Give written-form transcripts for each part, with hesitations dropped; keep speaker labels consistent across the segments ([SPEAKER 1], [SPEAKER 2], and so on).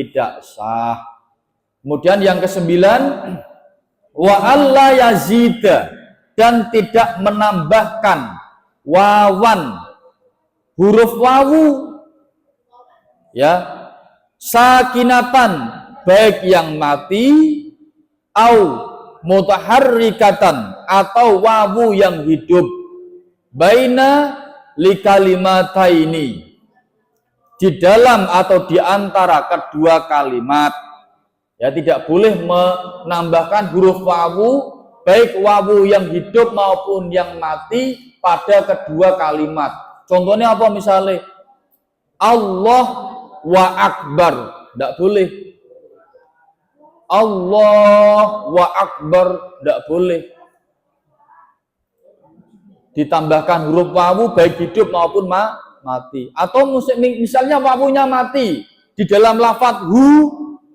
[SPEAKER 1] tidak sah. Kemudian yang kesembilan, wa alla yazida, dan tidak menambahkan wawan, huruf wawu, ya, sakinatan, baik yang mati, au mutaharrikatan, atau wawu yang hidup, baina likalimataini, di dalam atau di antara kedua kalimat. Ya, tidak boleh menambahkan huruf wawu, baik wawu yang hidup maupun yang mati pada kedua kalimat. Contohnya apa misalnya? Allah wa akbar, tidak boleh. Allah wa akbar, tidak boleh. Ditambahkan huruf wawu baik hidup maupun mati. Atau misalnya wawunya mati, di dalam lafadz hu,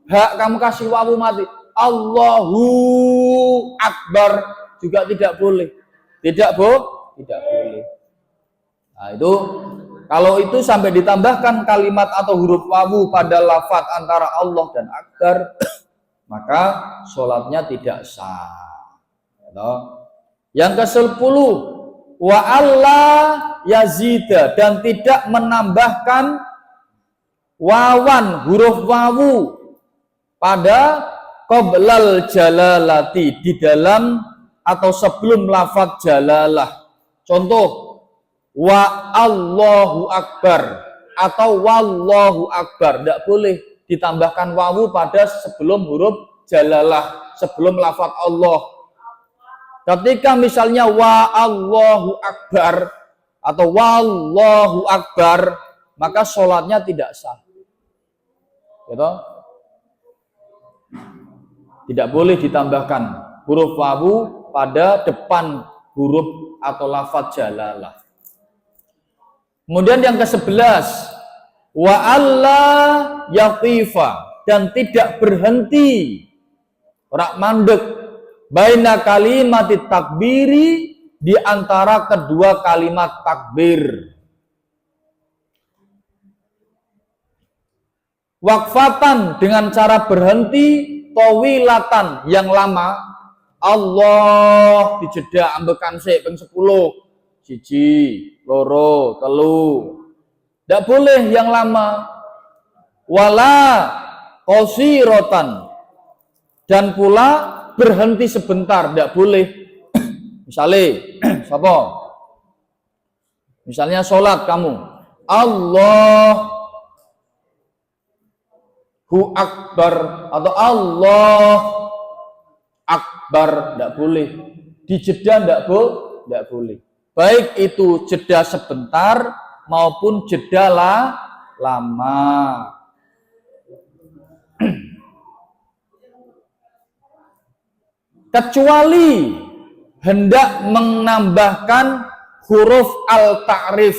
[SPEAKER 1] hak kamu kasih wawu mati, Allahu akbar, juga tidak boleh. Tidak boleh. Nah, itu kalau itu sampai ditambahkan kalimat atau huruf wawu pada lafadz antara Allah dan akbar, maka sholatnya tidak sah. Yang ke-10, wa alla yazida, dan tidak menambahkan wawan, huruf wawu pada qoblal jalalati, di dalam atau sebelum lafadz jalalah. Contoh, wa Allahu akbar atau wallahu akbar, tidak boleh ditambahkan wawu pada sebelum huruf jalalah, sebelum lafadz Allah. Ketika misalnya wa Allahu akbar atau wallahu akbar, maka sholatnya tidak sah. Gitu? Tidak boleh ditambahkan huruf wawu pada depan huruf atau lafadz jalalah. Kemudian yang ke-11, wa alla yaqifa, dan tidak berhenti, rak mandek, baina kalimatit takbiri, di antara kedua kalimat takbir. Wakfatan, dengan cara berhenti tawilatan, yang lama. Allah dijeda ambekan sik ping 10, siji, loro, telu. Tidak boleh yang lama. Wala qasirotan, dan pula berhenti sebentar, tidak boleh. Misalnya, siapa? Misalnya sholat kamu, Allahu akbar atau Allah akbar, tidak boleh. Dijeda tidak boleh. Baik itu jeda sebentar maupun jeda lama. Kecuali hendak menambahkan huruf al-ta'rif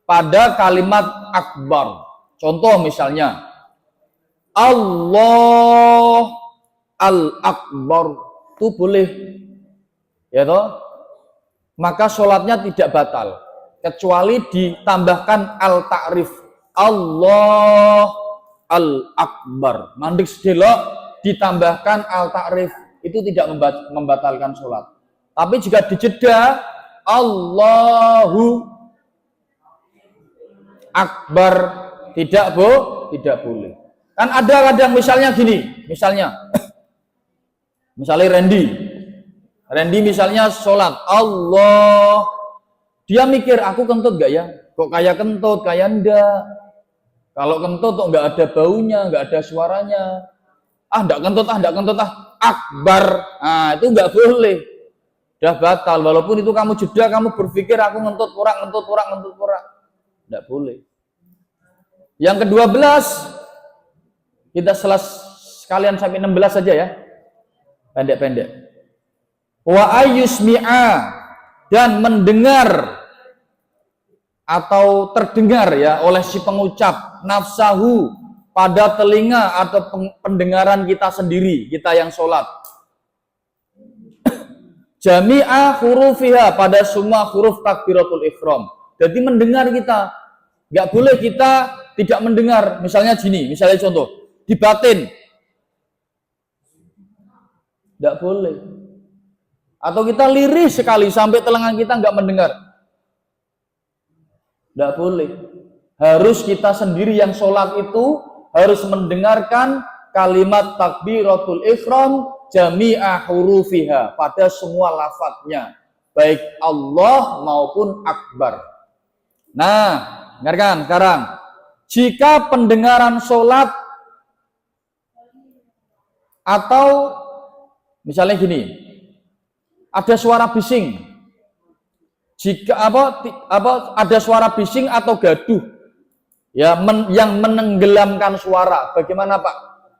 [SPEAKER 1] pada kalimat akbar. Contoh misalnya, Allah al-akbar, itu boleh. Ya toh? Maka sholatnya tidak batal. Kecuali ditambahkan al-ta'rif. Allah al-akbar. Mandek sedelok ditambahkan al-ta'rif. Itu tidak membatalkan sholat. Tapi jika dijeda Allahu akbar, tidak boleh. Kan ada kadang misalnya gini, misalnya Randy misalnya sholat Allah, dia mikir aku kentut gak ya? Kok kayak kentut, kayak ndak. Kalau kentut kok nggak ada baunya, nggak ada suaranya. Ndak kentut, akbar. Nah, itu nggak boleh. Udah batal. Walaupun itu kamu jeda, kamu berpikir aku ngentut pura. Ndak boleh. Yang ke-12, kita sekalian sampai 16 saja ya. Pendek-pendek. Wa ayyusmi'a, dan mendengar atau terdengar ya oleh si pengucap nafsahu, pada telinga atau pendengaran kita sendiri, kita yang sholat. Jami'a hurufiha, pada semua huruf takbiratul ihram. Jadi mendengar kita. Nggak boleh kita tidak mendengar. Misalnya gini, misalnya contoh. di batin. Tidak boleh. Atau kita lirih sekali sampai telinga kita nggak mendengar. Tidak boleh. Harus kita sendiri yang sholat itu harus mendengarkan kalimat takbiratul ihram jami'a hurufiha pada semua lafadznya, baik Allah maupun akbar. Nah, dengarkan sekarang. Jika pendengaran sholat atau misalnya gini, ada suara bising. Jika ada suara bising atau gaduh ya yang menenggelamkan suara, bagaimana Pak?